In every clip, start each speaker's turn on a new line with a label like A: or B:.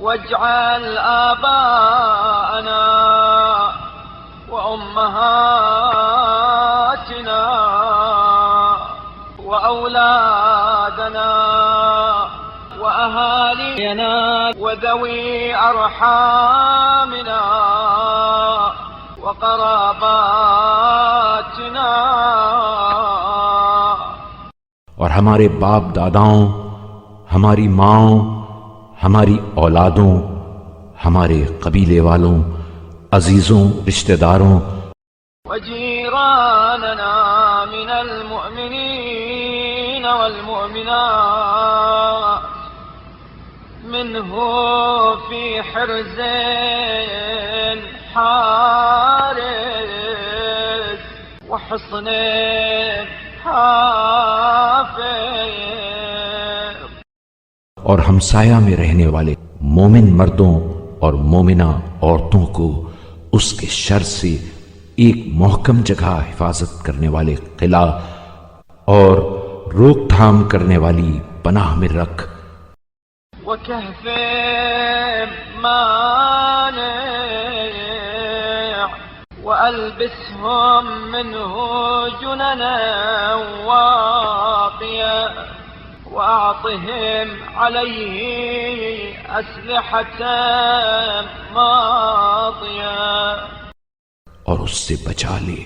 A: واجعل آباءنا وأمهاتنا وأولادنا وأهالينا وذوي أرحامنا وقراباتنا،
B: اور ہمارے باپ داداؤں، ہماری ماؤں، ہماری اولادوں، ہمارے قبیلے والوں، عزیزوں، رشتہ داروں،
A: وجيراننا من المؤمنين والمؤمنات منه في حرز حارس وحصن حافظ،
B: اور ہمسایہ میں رہنے والے مومن مردوں اور مومنہ عورتوں کو اس کے شر سے ایک محکم جگہ حفاظت کرنے والے قلعہ اور روک تھام کرنے والی پناہ میں رکھ،
A: وكهف مانع وألبسهم منه جننا واقية وأعطهم عليه أسلحة ماضية،
B: اور اس سے بچا لے،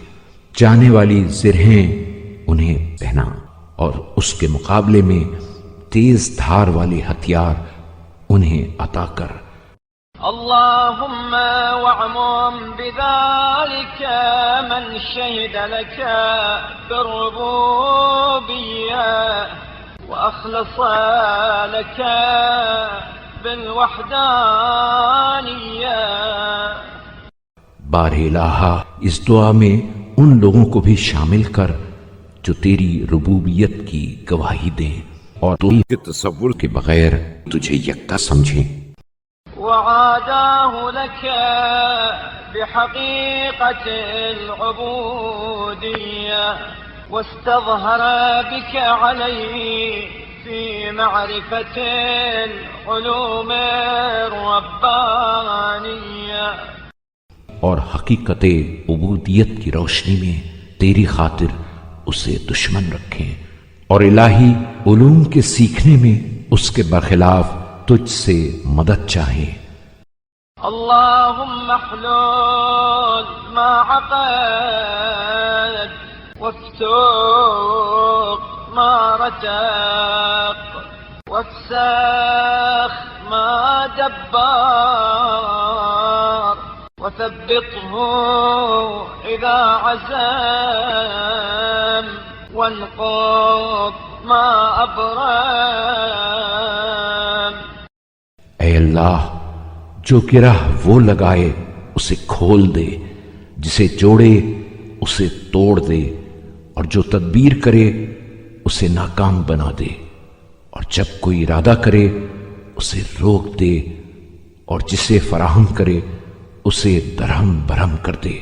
B: جانے والی زرہیں انہیں پہنا، اور اس کے مقابلے میں تیز دھار والے ہتھیار انہیں عطا کر۔
A: اللهم واعمم بذلك من شهد لك بالربوبية وأخلص لك بالوحدانية۔
B: بار الہا، اس دعا میں ان لوگوں کو بھی شامل کر جو تیری ربوبیت کی گواہی دیں اور تو کے تصور کے بغیر تجھے یکتا سمجھیں،
A: وعاداه لك بحقيقة العبودية واستظهر بك عليه في معرفة العلوم الربانية،
B: اور حقیقت عبودیت کی روشنی میں تیری خاطر اسے دشمن رکھیں، اور الہی علوم کے سیکھنے میں اس کے برخلاف تجھ سے مدد چاہیں۔
A: اللهم احلل ما عقد وافتق ما رتق وافسخ ما دبر وثبطه إذا عزم وانقض ما أبرم۔
B: اے اللہ، جو گرہ وہ لگائے اسے کھول دے، جسے جوڑے اسے توڑ دے، اور جو تدبیر کرے اسے ناکام بنا دے، اور جب کوئی ارادہ کرے اسے روک دے، اور جسے فراہم کرے اسے درہم برہم کر دے۔